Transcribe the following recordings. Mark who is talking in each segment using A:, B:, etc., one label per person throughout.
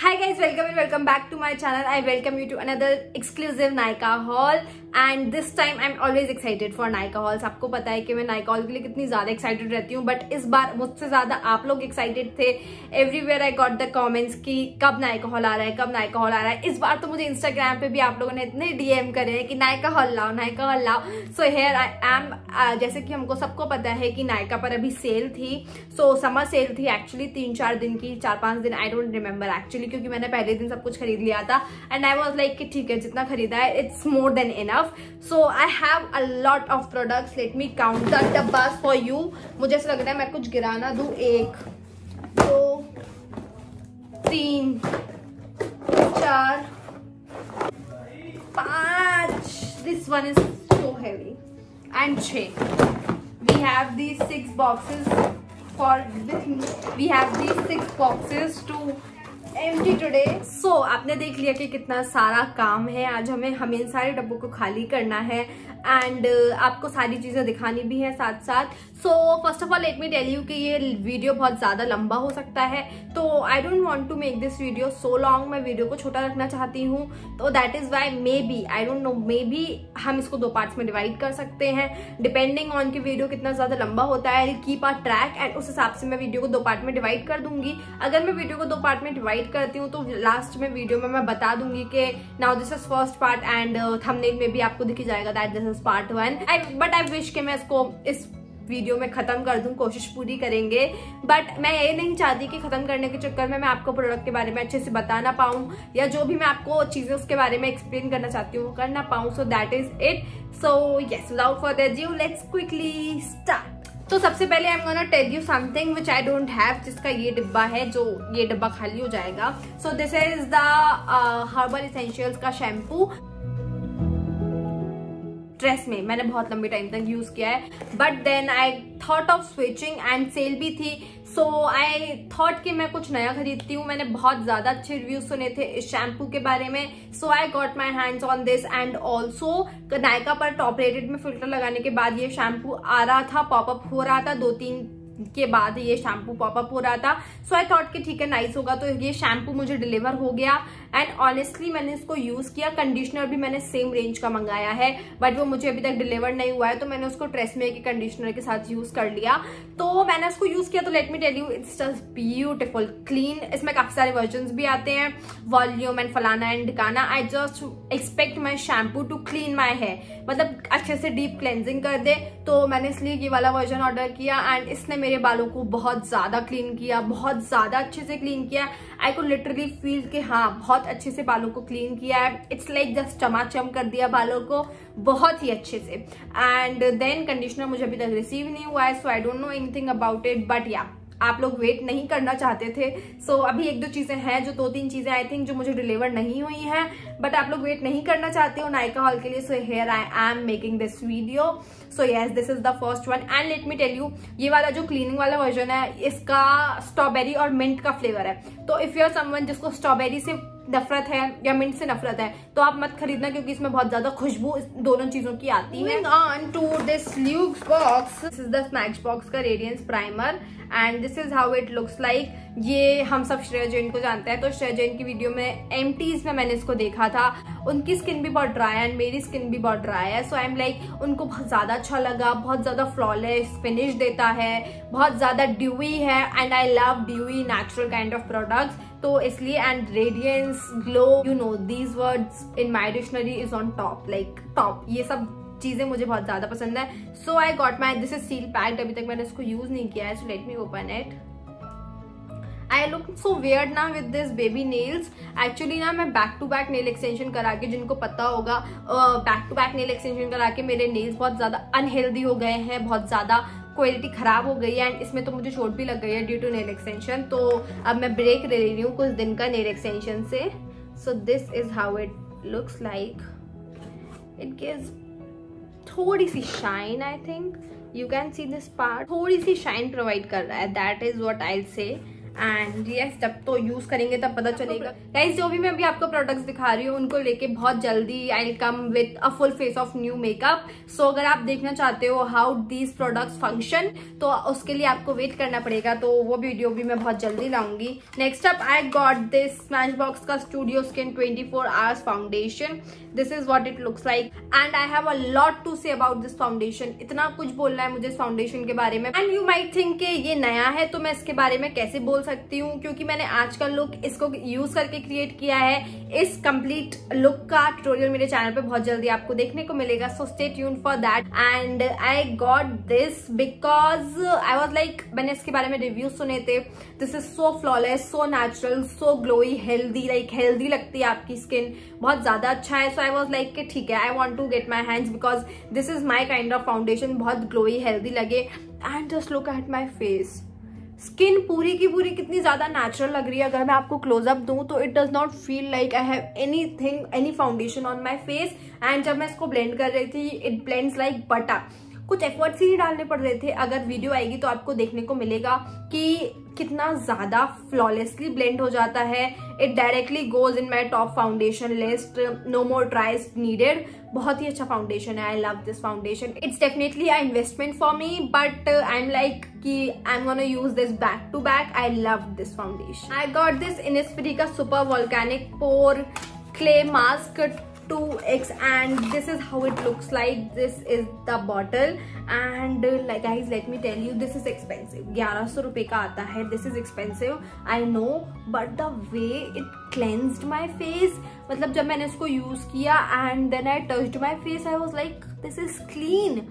A: Hi guys, welcome and welcome back to my channel. I welcome you to another exclusive Nykaa haul and this time I'm always excited for Nykaa hauls. आपको पता है कि मैं Nykaa haul के लिए कितनी ज़्यादा excited रहती हूँ, but इस बार मुझसे ज़्यादा आप लोग excited थे. Everywhere I got the comments कि कब Nykaa haul आ रहा है, कब Nykaa haul आ रहा है. इस बार तो मुझे Instagram पे भी आप लोगों ने इतने DM करे हैं कि Nykaa haul लाओ, Nykaa haul लाओ. So here I am. जैसे कि हमको सबको पता है कि Nykaa पर अभी सेल थी. So summer सेल थी actually 3-4 दिन की, 4-5 दिन, I don't remember actually, क्योंकि मैंने पहले दिन सब कुछ खरीद लिया था एंड आई वाज लाइक कि ठीक है जितना खरीदा है it's more than enough. So I have a lot of products. Let me count the डब्बास फॉर यू. मुझे ऐसा लग रहा है मैं कुछ गिराना दूं. 1 2 3 4 5. This one is so heavy. And 6. We have these 6 boxes for with me. We have these 6 boxes to empty today. So आपने देख लिया कि कितना सारा काम है. आज हमें इन सारे डब्बों को खाली करना है एंड आपको सारी चीजें दिखानी भी है साथ साथ. So first of all let me tell you कि ये वीडियो बहुत ज्यादा लंबा हो सकता है, तो I don't want to make this video so long. मैं वीडियो को छोटा रखना चाहती हूँ, तो that is why maybe I don't know, maybe हम इसको 2 पार्ट्स में डिवाइड कर सकते हैं डिपेंडिंग ऑन कि वीडियो कितना ज्यादा लंबा होता है. कीप अ ट्रैक एंड उस हिसाब से मैं वीडियो को 2 पार्ट में डिवाइड कर दूंगी. अगर मैं वीडियो को 2 पार्ट में डिवाइड करती हूँ तो लास्ट में वीडियो में मैं बता दूंगी कि now this is first part and thumbnail में भी आपको दिख जाएगा that this is part 1. But I wish कि मैं इसको इस वीडियो में खत्म कर दूं. कोशिश पूरी करेंगे, बट मैं ये नहीं चाहती कि खत्म करने के चक्कर में मैं आपको प्रोडक्ट के बारे में अच्छे से बता ना पाऊं या जो भी मैं आपको चीजें उसके बारे में एक्सप्लेन करना चाहती हूँ वो कर ना पाऊं. So that is it. So yes, without further due let's quickly start. तो सबसे पहले I am gonna tell you something which I don't have, जिसका ये डिब्बा है, जो ये डिब्बा खाली हो जाएगा. So this is the herbal essentials का शैम्पू. ड्रेस में मैंने बहुत लंबे टाइम तक यूज किया है, but then I thought of switching and sale भी थी. सो आई थॉट कि मैं कुछ नया खरीदती हूँ. मैंने बहुत ज्यादा अच्छे रिव्यूज सुने थे इस शैम्पू के बारे में. So I got my hands on this and also Nykaa पर टॉप रेटेड में फिल्टर लगाने के बाद ये शैम्पू आ रहा था, पॉपअप हो रहा था. 2-3 के बाद ये शैम्पू पॉपअप हो रहा था. सो आई थॉट कि ठीक है नाइस होगा. तो ये शैम्पू मुझे डिलीवर हो गया एंड ऑनेस्टली मैंने इसको यूज किया. कंडीशनर भी मैंने सेम रेंज का मंगाया है, बट वो मुझे अभी तक डिलीवर नहीं हुआ है, तो मैंने उसको ट्रेसमे के कंडीशनर के साथ यूज कर लिया. तो मैंने उसको यूज किया तो let me tell you it's just beautiful clean. इसमें काफी सारे वर्जन भी आते हैं, वॉल्यूम एंड फलाना एंड ढिकाना. I just expect my shampoo to clean my hair, मतलब अच्छे से डीप क्लेंजिंग कर दे. तो मैंने इसलिए ये वाला वर्जन ऑर्डर किया एंड इसने मेरे बालों को बहुत ज्यादा क्लीन किया, बहुत ज्यादा अच्छे से क्लीन किया. आई को लिटरली फील कि हाँ बहुत अच्छे से बालों को क्लीन किया है. इट्स लाइक जस्ट चमाचम कर दिया बालों को बहुत ही अच्छे से. एंड देन कंडीशनर मुझे अभी तक रिसीव नहीं हुआ है, so I don't know anything about it. But yeah आप लोग वेट नहीं करना चाहते थे, सो अभी 1-2 चीजें हैं, जो 2-3 चीजें आई थिंक जो मुझे डिलीवर नहीं हुई हैं, बट आप लोग वेट नहीं करना चाहते हो नायका हॉल के लिए. So here I am making this video. So yes, this is the first one and let me tell you, ये वाला जो क्लीनिंग वाला वर्जन है इसका स्ट्रॉबेरी और मिंट का फ्लेवर है. तो इफ यू आर समवन जिसको स्ट्रॉबेरी से नफरत है या मिंट से नफरत है तो आप मत खरीदना, क्योंकि इसमें बहुत ज्यादा खुशबू इस दोनों चीजों की आती है. On to this luxe box. This is the Smashbox का radiance primer and this is how it looks like. ये हम सब श्रेया जैन को जानते हैं, तो श्रेया जैन की वीडियो में एमटीज में मैंने इसको देखा था. उनकी स्किन भी बहुत ड्राई है एंड मेरी स्किन भी बहुत ड्राई है. सो आई एम लाइक उनको बहुत ज्यादा अच्छा लगा. बहुत ज्यादा फ्लॉलेस फिनिश देता है, बहुत ज्यादा ड्यूई है and I love dewy natural kind of products. तो इसलिए and radiance, glow, you know these words in my dictionary is on top, like top. ये सब चीजें मुझे बहुत ज्यादा पसंद है. So I got my, this is seal packed. अभी तक मैंने इसको यूज नहीं किया है, so let me open it. I look so weird ना with this baby nails. Actually ना मैं back to back nail extension करा के, जिनको पता होगा back to back nail extension करा के मेरे नेल्स बहुत ज्यादा अनहेल्दी हो गए हैं, बहुत ज्यादा क्वालिटी खराब हो गई है एंड इसमें तो मुझे चोट भी लग गई है ड्यू टू नेल एक्सटेंशन. तो अब मैं ब्रेक ले रही हूँ कुछ दिन का नेल एक्सटेंशन से. So this is how it looks like. It gives थोड़ी सी shine. I think you can see this part, थोड़ी सी शाइन प्रोवाइड कर रहा है, दैट इज व्हाट आई से. एंड यस, जब तो यूज करेंगे तब पता चलेगा। गाइस, जो भी मैं अभी आपको प्रोडक्ट्स दिखा रही हूँ उनको लेके बहुत जल्दी I will come with a full face of new makeup. So अगर आप देखना चाहते हो हाउ दीज प्रोडक्ट्स फंक्शन, तो उसके लिए आपको वेट करना पड़ेगा, तो वो वीडियो भी मैं बहुत जल्दी लाऊंगी। Next up I got this Smashbox का studio skin 24 hours foundation. This is what it looks like and I have a lot to say about this foundation. इतना कुछ बोलना है मुझे इस फाउंडेशन के बारे में। एंड यू माइट थिंक कि ये नया है तो मैं इसके बारे में कैसे बोल सकती हूँ, क्योंकि मैंने आज का लुक इसको यूज करके क्रिएट किया है। इस कंप्लीट लुक का ट्यूटोरियल मेरे चैनल पे बहुत जल्दी आपको देखने को मिलेगा, so stay tuned for that. And I got this because I was like, मैंने इसके बारे में रिव्यूज सुने थे। This is so flawless, so natural, so glowy, healthy, like healthy लगती है आपकी स्किन, बहुत ज्यादा अच्छा है। सो आई वाज लाइक कि ठीक है, I want to get my hands because this is my kind of foundation, बहुत ग्लोई हेल्दी लगे। And just look at my face, skin पूरी की पूरी कितनी ज्यादा नेचुरल लग रही है। अगर मैं आपको क्लोजअप दूं तो it does not feel like I have anything, any foundation on my face. And जब मैं इसको ब्लेंड कर रही थी, इट ब्लेंड्स लाइक बटर, कुछ एफर्ट्स ही नहीं डालने पड़ रहे थे। अगर वीडियो आएगी तो आपको देखने को मिलेगा कि कितना ज्यादा फ्लॉलेसली ब्लेंड हो जाता है। It directly goes in my top foundation list, no more tries needed. बहुत ही अच्छा फाउंडेशन है, I love this foundation. It's definitely a investment for me, but I am like कि I am gonna use this back to back. I love this foundation. I got this Innisfree का super volcanic pore clay mask 2x and this is how it looks like. This is the bottle and like guys, let me tell you, this is expensive. 1100 रुपए का आता है. This is expensive, I know, but the way it cleansed my face, मतलब जब मैंने इसको use किया and then I touched my face, I was like this is clean.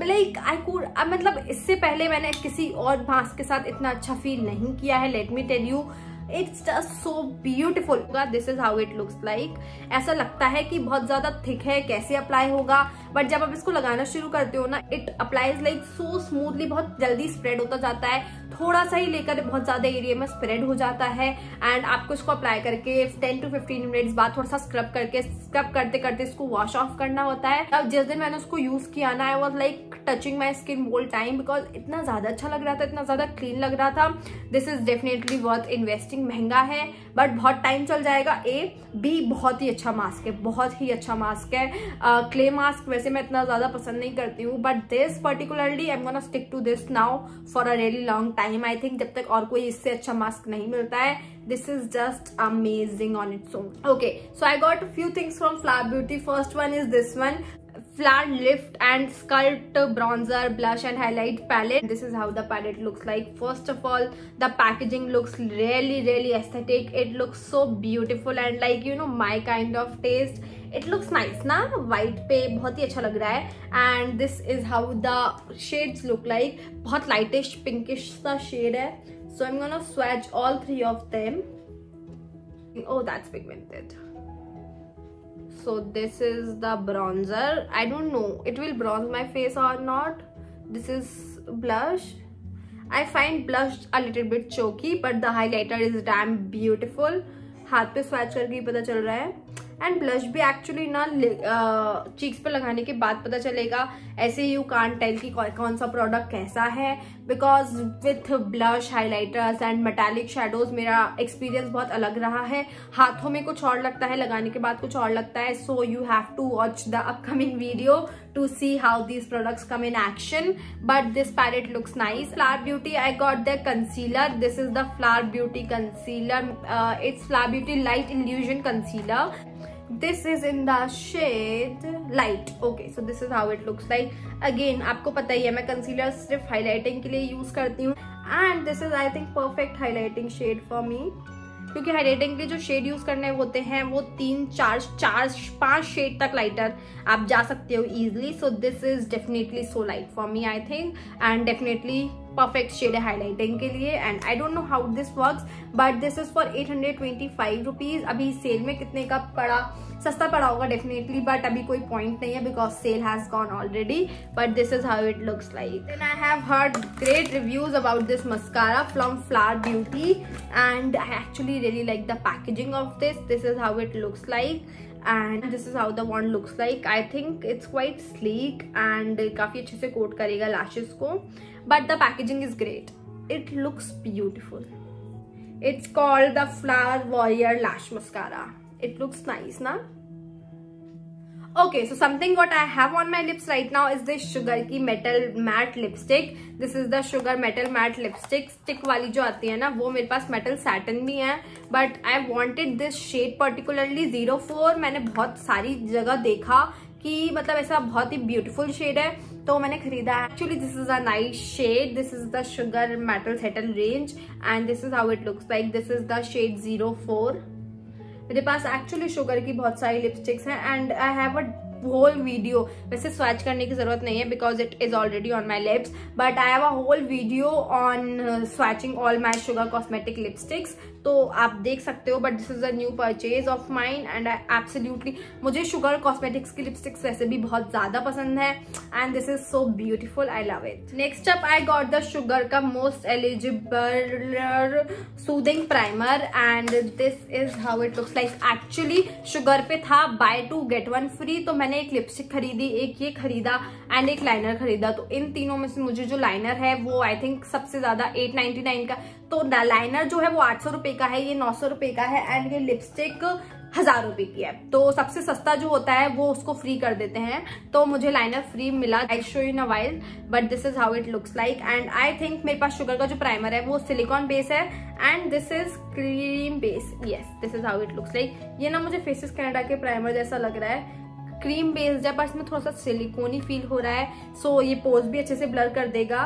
A: Like I could, मतलब इससे पहले मैंने किसी और मास्क के साथ इतना अच्छा फील नहीं किया है. Let me tell you, It's just so beautiful. This is how it looks like. ऐसा लगता है कि बहुत ज्यादा थिक है, कैसे अप्लाई होगा, बट जब आप इसको लगाना शुरू करते हो ना, it applies like so smoothly, बहुत जल्दी स्प्रेड होता जाता है. थोड़ा सा ही लेकर बहुत ज्यादा एरिया में स्प्रेड हो जाता है. एंड आपको इसको अप्लाई करके 10 to 15 मिनट्स बाद थोड़ा सा स्क्रब करते करते इसको वॉश ऑफ करना होता है. अब जिस दिन मैंने उसको यूज किया ना, I was like touching my skin whole time because इतना ज्यादा अच्छा लग रहा था, इतना ज्यादा क्लीन लग रहा था. This is definitely worth investing. महंगा है बट बहुत टाइम चल जाएगा. बी बहुत ही अच्छा मास्क है, बहुत ही अच्छा मास्क है. क्ले मास्क वैसे मैं इतना ज्यादा पसंद नहीं करती हूँ, but this particularly I am gonna stick to this now for a really long time. I think जब तक और कोई इससे अच्छा मास्क नहीं मिलता है. This is just amazing on its own. Okay, so I got a few things from Flower Beauty. First one is this one, Flower Lift and Sculpt Bronzer Blush and Highlight Palette. This is how the palette looks like. First of all, the packaging looks really aesthetic. It looks so beautiful and like, you know, my kind of taste. It looks nice ना, white पे बहुत ही अच्छा लग रहा है. And this is how the shades look like. बहुत lightish pinkish सा shade है. So I'm gonna swatch all three of them. Oh, that's pigmented. So this is the bronzer. I don't know it will bronze my face or not. This is blush. I find blush a little bit choky, but the highlighter is damn beautiful. हाथ पे swatch करके ही पता चल रहा है. And blush भी actually ना cheeks पे लगाने के बाद पता चलेगा. ऐसे यू कांट टेल कि कौन सा प्रोडक्ट कैसा है, because with blush, highlighters and metallic shadows मेरा एक्सपीरियंस बहुत अलग रहा है. हाथों में कुछ और लगता है, लगाने के बाद कुछ और लगता है. So you have to watch the upcoming video to see how these products come in action, but this palette looks nice. Flower Beauty, I got their concealer. This is the Flower Beauty concealer. It's Flower Beauty Light Illusion Concealer. This is in the shade Light. Okay, so this is how it looks like. Again, आपको पता ही है मैं concealer सिर्फ highlighting के लिए use करती हूँ. And this is I think perfect highlighting shade for me. क्योंकि हाइलाइटिंग के जो शेड यूज करने होते हैं वो 3, 4, 5 शेड तक लाइटर आप जा सकते हो easily. So this is definitely so light for me I think, and definitely perfect shade है हाइलाइटिंग के लिए. And I don't know how this works, but this is for 825 rupees. अभी सेल में कितने का पड़ा, सस्ता पड़ा होगा डेफिनेटली, बट अभी कोई पॉइंट नहीं है because sale has gone already. But this is how it looks like. Then I have heard great reviews about this mascara from Flower Beauty and I actually really like the packaging of this. This is how it looks like and this is how the wand looks like. I think it's quite sleek and काफी अच्छे से coat करेगा lashes को, but the packaging is great. It looks beautiful. It's called the Flower Warrior Lash Mascara. It looks nice, na? Okay, so something what I have on my lips right now is this Sugar की Metal Matte Lipstick. This is the Sugar Metal Matte Lipstick. Stick वाली जो आती है ना, वो मेरे पास Metal Satin भी है. But I wanted this shade particularly 04. मैंने बहुत सारी जगह देखा कि मतलब ऐसा बहुत ही ब्यूटीफुल शेड है, तो मैंने खरीदा है. Actually this is a nice shade. This is the Sugar metal settle range and this is how it looks like. This is the shade 04. मेरे पास एक्चुअली शुगर की बहुत सारी लिपस्टिक्स हैं and I have a whole video. वैसे swatch करने की जरूरत नहीं है because it is already on my lips, but I have a whole video on swatching all my Sugar cosmetic lipsticks, तो आप देख सकते हो. But this is a new purchase of mine and I absolutely, मुझे Sugar cosmetics की lipsticks वैसे भी बहुत ज्यादा पसंद है and this is so beautiful. I love it. Next up I got the Sugar का most eligible soothing primer and this is how it looks like. Actually Sugar पे था बाय 2 get 1 फ्री, तो मैंने एक लिपस्टिक खरीदी, एक ये खरीदा एंड एक लाइनर खरीदा. तो इन तीनों में से मुझे जो लाइनर है वो आई थिंक सबसे ज्यादा 899 का, तो लाइनर जो है वो 800 रुपए का है, ये 900 रुपए का है एंड ये लिपस्टिक 1000 रुपए की है. तो सबसे सस्ता जो होता है वो उसको फ्री कर देते हैं, तो मुझे लाइनर फ्री मिला. I show you in a while, but this is how it looks like. And I think मेरे पास शुगर का जो प्राइमर है वो सिलिकॉन बेस है and this is cream base. Yes, this is how it looks like. ये ना मुझे faces Canada के प्राइमर जैसा लग रहा है, क्रीम बेस्ड है, पर इसमें थोड़ा सा सिलिकॉनी फील हो रहा है. सो ये पोज भी अच्छे से ब्लर कर देगा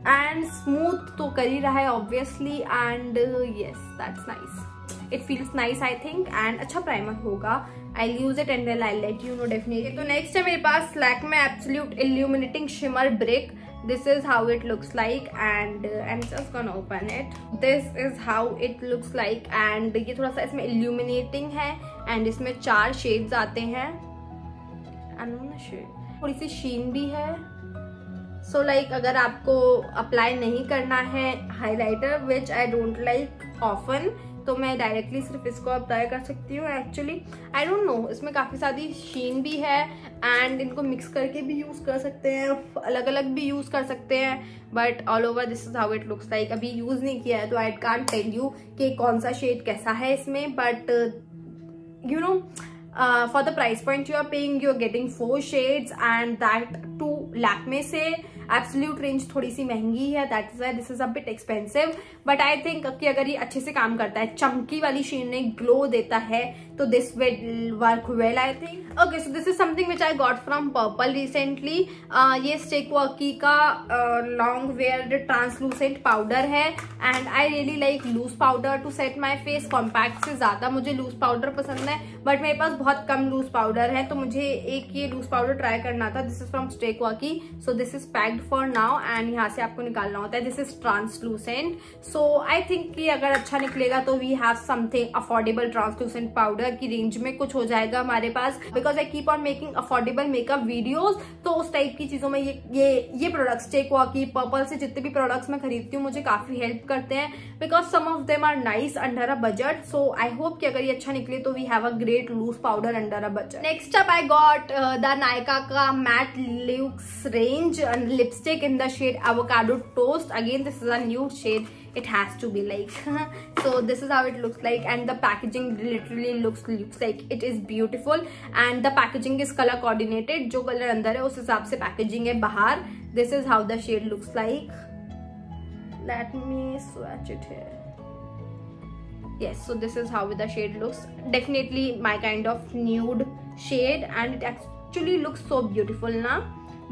A: एंड स्मूथ तो कर ही रहा है obviously. And yes, that's nice. It feels nice I think and अच्छा प्राइमर होगा. I use it and then I let you know definitely. तो नेक्स्ट है मेरे पास Lakme absolute illuminating shimmer brick. This is how it looks like and I'm just gonna open it. This is how it looks like and ये थोड़ा सा इसमें illuminating है and इसमें 4 shades आते हैं. थोड़ी सी शीन भी है. सो लाइक अगर आपको अप्लाई नहीं करना है highlighter, which I don't like often, तो मैं डायरेक्टली सिर्फ इसको अप्लाई कर सकती हूँ. एक्चुअली आई डोंट नो, इसमें काफ़ी सारी शीन भी है एंड इनको मिक्स करके भी यूज़ कर सकते हैं, अलग अलग भी यूज़ कर सकते हैं. But all over this is how it looks like. अभी यूज़ नहीं किया है तो आई कांट टेल यू कि कौन सा शेड कैसा है इसमें, but you know for the price point you are paying, you are getting 4 shades and that to Lakme से एब्सोल्यूट रेंज थोड़ी सी महंगी है. That is why this is a bit expensive, but I think कि अगर ये अच्छे से काम करता है, चमकी वाली शीन में ग्लो देता है, तो this will work well I think. Okay, so this is something which I got from Purplle recently. ये स्टिक वर्की का लॉन्ग वेयर ट्रांसलूसेंट पाउडर है and I really like loose powder to set my face. Compact से ज्यादा मुझे loose powder पसंद है, बट मेरे पास बहुत कम लूज पाउडर है, तो मुझे एक ये लूज पाउडर ट्राई करना था. This is from Stay Quirky. So this is packed for now and यहाँ से आपको निकालना होता है. This is translucent. So I think कि अगर अच्छा निकलेगा तो we have something affordable translucent powder की रेंज में कुछ हो जाएगा हमारे पास, because I keep on making affordable makeup videos. तो उस टाइप की चीजों में ये प्रोडक्ट्स, टेक वॉकी, पर्पल से जितने भी प्रोडक्ट्स मैं खरीदती हूँ मुझे काफी हेल्प करते हैं, because some of them are nice under a budget. So I hope कि अगर ये अच्छा निकले तो we have a great loose powder under a budget. Next up I got the Nykaa का matte looks range lipstick in the shade avocado toast. Again, this is a nude shade. It has to be like so this is how it looks like and the packaging literally looks like it is beautiful and the packaging is color coordinated. जो colour अंदर है उस हिसाब से packaging है बाहर. This is how the shade looks like. Let me swatch it here. Yes, so this is how the shade looks. Definitely my kind of nude shade and it actually looks so beautiful ना.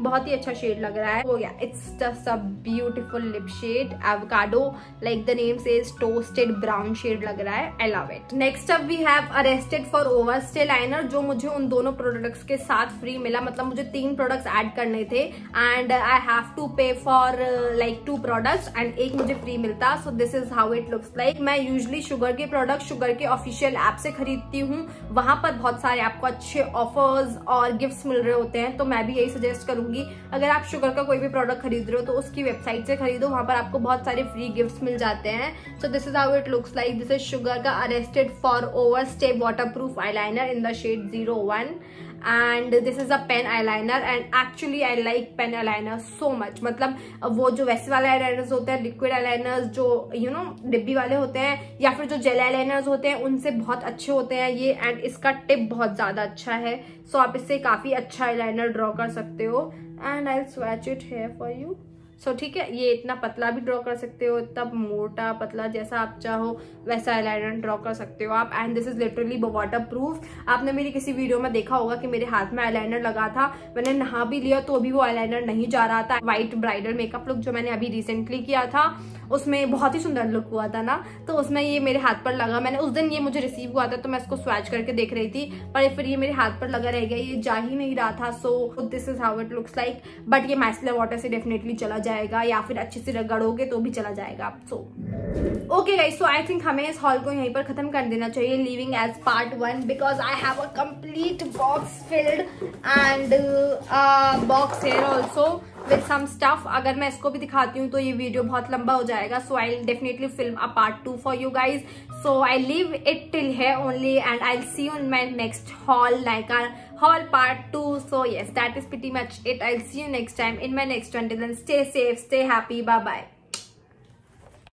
A: बहुत ही अच्छा shade लग रहा है. Oh yeah, it's just a beautiful lip shade. Avocado, like the name says, toasted brown shade लग रहा है. I love it. Next up we have Arrested for Overstay liner, जो मुझे उन दोनों प्रोडक्ट्स के साथ फ्री मिला. मतलब मुझे 3 प्रोडक्ट्स ऐड करने थे and I have to pay for like 2 products and एक मुझे फ्री मिलता. So this is how it looks like. मैं usually शुगर के प्रोडक्ट शुगर के ऑफिशियल ऐप से खरीदती हूँ. वहां पर बहुत सारे आपको अच्छे ऑफर्स और गिफ्ट्स मिल रहे होते हैं, तो मैं भी यही सजेस्ट करूंगी अगर आप शुगर का कोई भी प्रोडक्ट खरीद रहे हो तो उसकी वेबसाइट से खरीदो. वहां पर आपको बहुत सारे फ्री गिफ्ट्स मिल जाते हैं. So this is how it looks like. This is Sugar का arrested for overstay waterproof eyeliner in the shade 01 and this is a pen eyeliner and actually I like pen eyeliner so much. मतलब वो जो वैसे वाले eyeliners होते हैं, liquid eyeliners जो डिब्बी वाले होते हैं या फिर जो जेल आईलाइनर्स होते हैं, उनसे बहुत अच्छे होते हैं ये। एंड इसका टिप बहुत ज्यादा अच्छा है, सो आप इससे काफी अच्छा आईलाइनर ड्रॉ कर सकते हो। And I will swatch it here for you. So ठीक है, ये इतना पतला भी ड्रॉ कर सकते हो, इतना मोटा पतला जैसा आप चाहो वैसा आईलाइनर ड्रॉ कर सकते हो आप। And this is literally water proof. आपने मेरी किसी वीडियो में देखा होगा कि मेरे हाथ में आईलाइनर लगा था, मैंने नहा भी लिया तो अभी वो आईलाइनर नहीं जा रहा था। व्हाइट ब्राइडल मेकअप लुक जो मैंने अभी रिसेंटली किया था उसमें बहुत ही सुंदर लुक हुआ था ना, तो उसमें ये मेरे हाथ पर लगा। मैंने उस दिन ये मुझे रिसीव हुआ था तो मैं इसको स्वैच करके देख रही थी, पर फिर ये मेरे हाथ पर लगा रह गया, ये जा ही नहीं रहा था। सो this is how it looks like. But ये माइसलर वाटर से डेफिनेटली चला जाएगा, या फिर अच्छे से रगड़ोगे तो भी चला जाएगा। So okay guys, so I think हमें इस हॉल को यहीं पर खत्म कर देना चाहिए, living edge part 1, because I have a complete box filled and box here also with some stuff. अगर मैं इसको भी दिखाती हूँ तो ये वीडियो बहुत लंबा हो जाएगा, so I definitely film a part 2 for you guys. So I leave it till here only and I see you in my next haul, like our haul part 2. So yes, that is pretty much it. I'll see you next time in my next one. Till then, stay safe, stay happy, bye bye.